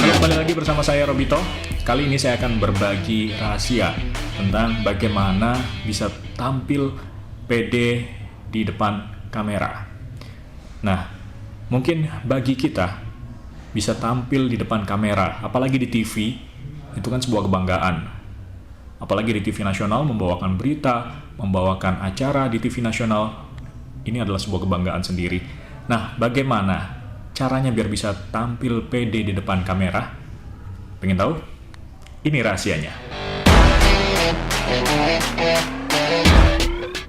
Kembali lagi bersama saya Robito. Kali ini saya akan berbagi rahasia tentang bagaimana bisa tampil pede di depan kamera. Nah, mungkin bagi kita bisa tampil di depan kamera, apalagi di TV, itu kan sebuah kebanggaan. Apalagi di TV nasional membawakan berita, membawakan acara di TV nasional, ini adalah sebuah kebanggaan sendiri. Nah, bagaimana caranya biar bisa tampil pede di depan kamera? Pengen tahu? Ini rahasianya.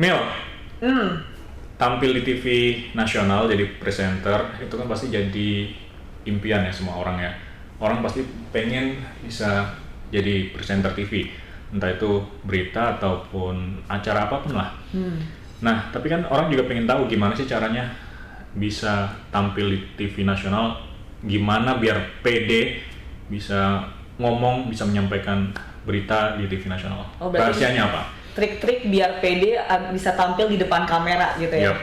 Mil, tampil di TV nasional jadi presenter itu kan pasti jadi impian ya semua orang ya. Orang pasti pengen bisa jadi presenter TV, entah itu berita ataupun acara apapun lah. Nah, tapi kan orang juga pengen tahu gimana sih caranya bisa tampil di TV nasional, gimana biar pede bisa ngomong, bisa menyampaikan berita di TV nasional. Rahasianya apa? Trik-trik biar pede bisa tampil di depan kamera gitu ya. Yep.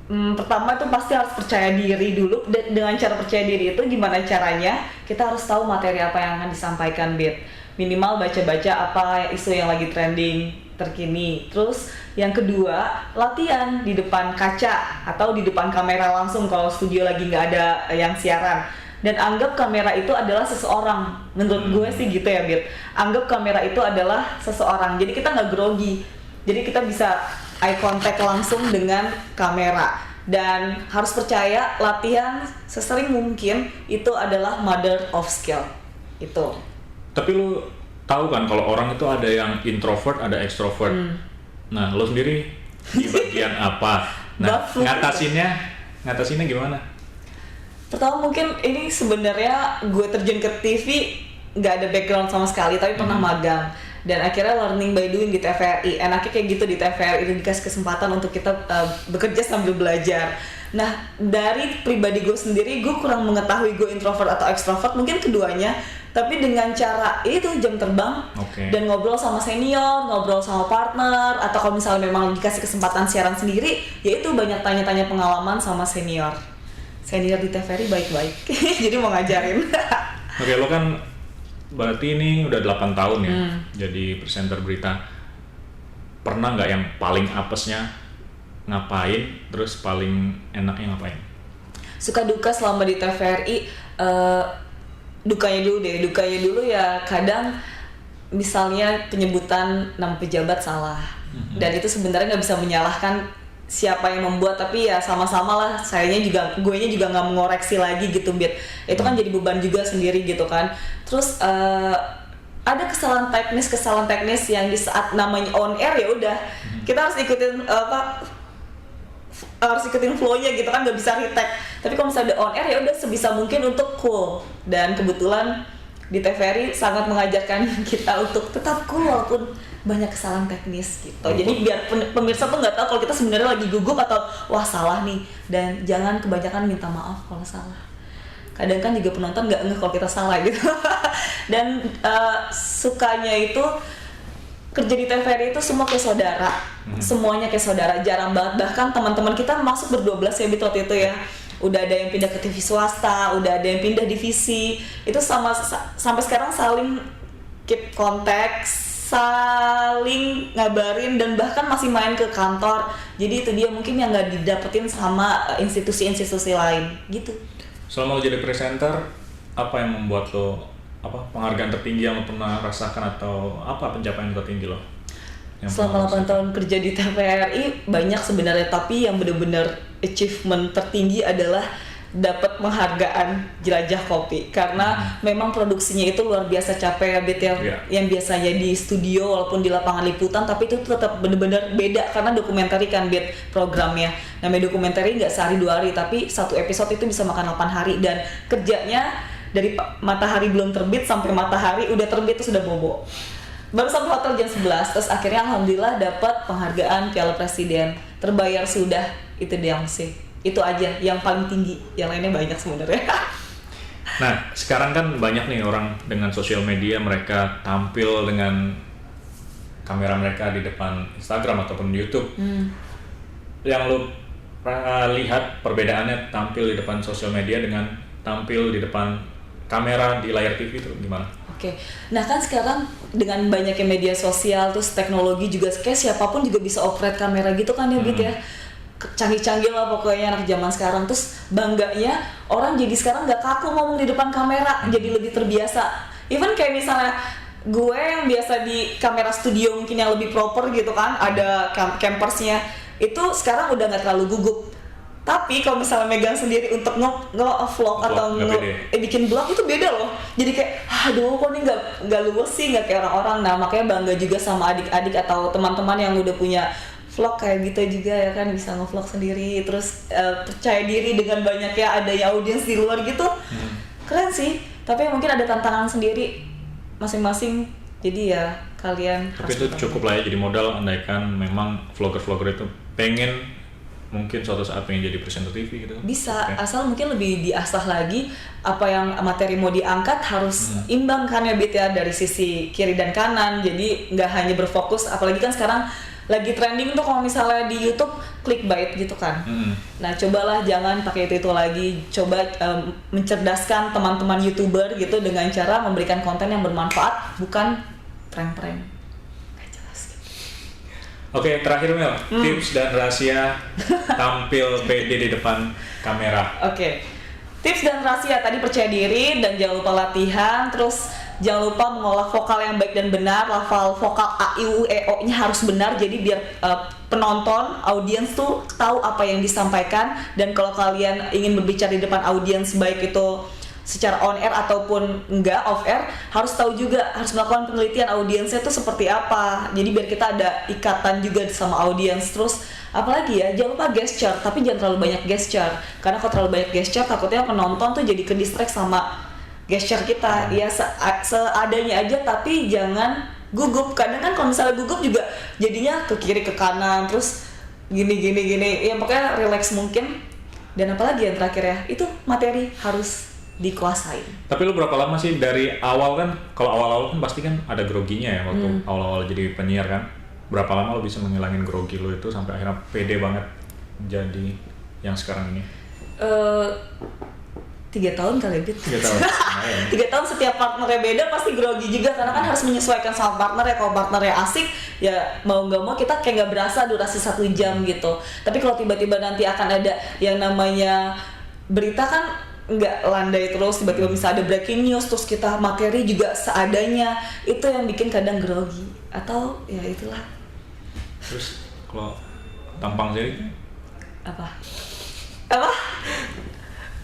Pertama itu pasti harus percaya diri dulu. Dengan cara percaya diri itu gimana caranya? Kita harus tahu materi apa yang akan disampaikan, Bit. Minimal baca-baca apa isu yang lagi trending terkini. Terus yang kedua, latihan di depan kaca atau di depan kamera langsung kalau studio lagi nggak ada yang siaran. Dan anggap kamera itu adalah seseorang. Menurut gue sih gitu ya, Bit. Anggap kamera itu adalah seseorang. Jadi kita nggak grogi. Jadi kita bisa eye contact langsung dengan kamera. Dan harus percaya latihan sesering mungkin itu adalah mother of skill. Itu. Tapi lu tahu kan kalau orang itu ada yang introvert, ada extrovert. Nah, lo sendiri di bagian apa? Nah, ngatasinnya gimana? Pertama mungkin ini sebenarnya gue terjun ke TV nggak ada background sama sekali, tapi pernah magang. Dan akhirnya learning by doing di TVRI. Enaknya kayak gitu di TVRI, itu dikasih kesempatan untuk kita bekerja sambil belajar. Nah, dari pribadi gue sendiri, gue kurang mengetahui gue introvert atau extrovert, mungkin keduanya. Tapi dengan cara itu jam terbang dan ngobrol sama senior, ngobrol sama partner, atau kalau misalnya memang dikasih kesempatan siaran sendiri, yaitu banyak tanya-tanya pengalaman sama senior. Senior di TVRI baik-baik, jadi mau ngajarin. Oke, lo kan berarti ini udah 8 tahun ya jadi presenter berita. Pernah nggak yang paling apesnya ngapain, terus paling enaknya ngapain? Suka duka selama di TVRI, dukanya dulu ya kadang misalnya penyebutan nama pejabat salah. Dan itu sebenarnya nggak bisa menyalahkan siapa yang membuat, tapi ya sama-sama lah, guenya juga nggak mengoreksi lagi gitu, Bit. Itu kan jadi beban juga sendiri gitu kan. Terus ada kesalahan teknis yang di saat namanya on air ya udah kita harus ikutin flow-nya gitu kan, nggak bisa retake. Tapi kalau misalnya on air ya udah sebisa mungkin untuk cool. Dan kebetulan di TVRI sangat mengajarkan kita untuk tetap cool walaupun banyak kesalahan teknis gitu. Jadi biar pemirsa tuh nggak tahu kalau kita sebenarnya lagi gugup atau wah salah nih. Dan jangan kebanyakan minta maaf kalau salah. Kadang kan juga penonton nggak ngeh kalau kita salah gitu. Dan sukanya itu kerja di TVRI itu semua kayak saudara. Semuanya kayak saudara, jarang banget. Bahkan teman-teman kita masuk ber-12 ya, Bit, waktu itu ya. Udah ada yang pindah ke TV swasta, udah ada yang pindah divisi. Itu sampai sekarang saling keep contact, saling ngabarin, dan bahkan masih main ke kantor. Jadi itu dia mungkin yang nggak didapetin sama institusi-institusi lain gitu. Selama lo jadi presenter, apa yang membuat lo penghargaan tertinggi yang lo pernah rasakan, atau apa pencapaian tertinggi lo? Selama 8 tahun kerja di TVRI banyak sebenarnya, tapi yang benar-benar achievement tertinggi adalah dapat penghargaan Jelajah Kopi, karena memang produksinya itu luar biasa capek ya, Bit, yang biasanya di studio walaupun di lapangan liputan, tapi itu tetap benar-benar beda karena dokumenter kan, Bit, programnya. Namanya dokumenter nggak sehari 2 hari, tapi satu episode itu bisa makan 8 hari, dan kerjanya dari matahari belum terbit sampai matahari udah terbit itu sudah bobo. Baru sampai hotel jam 11, terus akhirnya alhamdulillah dapat penghargaan Piala Presiden, terbayar sudah, itu dia sih. Itu aja yang paling tinggi, yang lainnya banyak sebenarnya. Nah, sekarang kan banyak nih orang dengan sosial media, mereka tampil dengan kamera mereka di depan Instagram ataupun YouTube. Yang lu lihat perbedaannya tampil di depan sosial media dengan tampil di depan kamera di layar TV itu gimana? Oke, nah kan sekarang dengan banyaknya media sosial, terus teknologi juga kayak siapapun juga bisa operate kamera gitu kan ya, gitu ya. Canggih-canggih lah pokoknya anak zaman sekarang. Terus bangganya orang jadi sekarang nggak kaku ngomong di depan kamera, jadi lebih terbiasa. Even kayak misalnya gue yang biasa di kamera studio mungkin yang lebih proper gitu kan, ada campersnya, itu sekarang udah nggak terlalu gugup. Tapi kalau misalnya megang sendiri untuk nge-vlog atau bikin vlog itu beda loh. Jadi kayak, aduh kok ini nggak luwes sih, nggak kayak orang-orang. Nah makanya bangga juga sama adik-adik atau teman-teman yang udah punya vlog kayak gitu juga ya kan, bisa nge-vlog sendiri. Terus percaya diri dengan banyaknya adanya audiens di luar gitu. Keren sih, tapi mungkin ada tantangan sendiri masing-masing. Jadi ya kalian tapi itu cukup lah ya jadi modal, andaikan memang vlogger-vlogger itu pengen mungkin suatu saat pengen jadi presenter TV gitu. Bisa, asal mungkin lebih diasah lagi apa yang materi mau diangkat harus imbang kan ya Bit ya, dari sisi kiri dan kanan. Jadi nggak hanya berfokus, apalagi kan sekarang lagi trending tuh kalau misalnya di YouTube clickbait gitu kan. Nah cobalah jangan pakai itu lagi, coba mencerdaskan teman-teman YouTuber gitu dengan cara memberikan konten yang bermanfaat, bukan prank-prank. Oke, terakhir Mel, tips dan rahasia tampil pede di depan kamera. Oke, tips dan rahasia tadi percaya diri dan jangan lupa latihan, terus jangan lupa mengolah vokal yang baik dan benar, lafal vokal a, i, u, e, o nya harus benar, jadi biar penonton, audiens tuh tahu apa yang disampaikan. Dan kalau kalian ingin berbicara di depan audiens, baik itu secara on air ataupun enggak off air, harus tahu juga, harus melakukan penelitian audiensnya tuh seperti apa. Jadi biar kita ada ikatan juga sama audiens. Terus apalagi ya, jangan lupa gesture, tapi jangan terlalu banyak gesture. Karena kalau terlalu banyak gesture takutnya penonton tuh jadi ke distract sama gesture kita. Ya seadanya aja, tapi jangan gugup. Kadang kan kalau misalnya gugup juga jadinya ke kiri ke kanan, terus gini. Ya pokoknya relax mungkin. Dan apalagi yang terakhir ya, itu materi harus dikuasain. Tapi lu berapa lama sih dari awal kan? Kalau awal-awal kan pasti kan ada groginya ya waktu awal-awal jadi penyiar kan. Berapa lama lu bisa menghilangin grogi lu itu sampai akhirnya pede banget jadi yang sekarang ini? 3 tahun kali Bit. 3 tahun. 3 tahun setiap partnernya beda pasti grogi juga, karena kan harus menyesuaikan sama partner ya. Kalau partnernya asik ya mau nggak mau kita kayak nggak berasa durasi 1 jam gitu. Tapi kalau tiba-tiba nanti akan ada yang namanya berita kan nggak landai terus, tiba-tiba bisa ada breaking news, terus kita materi juga seadanya, itu yang bikin kadang grogi atau ya itulah. Terus kalau tampang sendiri apa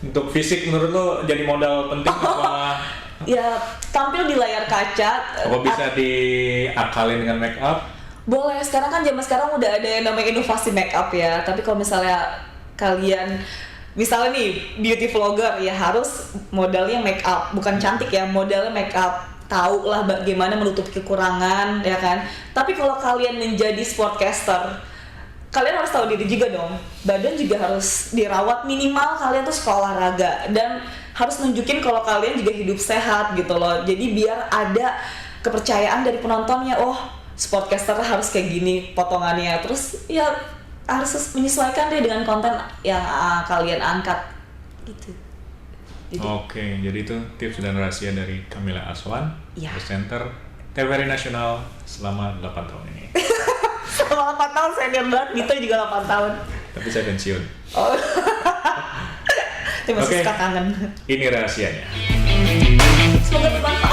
untuk fisik menurut lo jadi modal penting apa? Ya tampil di layar kaca. Apa bisa diakalin dengan make up? Boleh, sekarang kan zaman sekarang udah ada yang namanya inovasi make up ya. Tapi kalau misalnya kalian misalnya nih beauty vlogger, ya harus modalnya make up, bukan cantik ya, modalnya make up. Tahu lah bagaimana menutupi kekurangan ya kan. Tapi kalau kalian menjadi sportcaster, kalian harus tahu diri juga dong. Badan juga harus dirawat, minimal kalian tuh sekolah olahraga, dan harus nunjukin kalau kalian juga hidup sehat gitu loh. Jadi biar ada kepercayaan dari penontonnya, oh sportcaster harus kayak gini potongannya. Terus ya harus menyesuaikan deh dengan konten yang kalian angkat gitu. Oke, jadi itu tips dan rahasia dari Camilla Aswan, ya, presenter TVRI Nasional selama 8 tahun ini. Selama 8 tahun senior banget, Dito juga 8 tahun. Tapi saya pensiun. Oh. Tapi masih Oke, suka kangen. ini rahasianya. Semoga bermanfaat.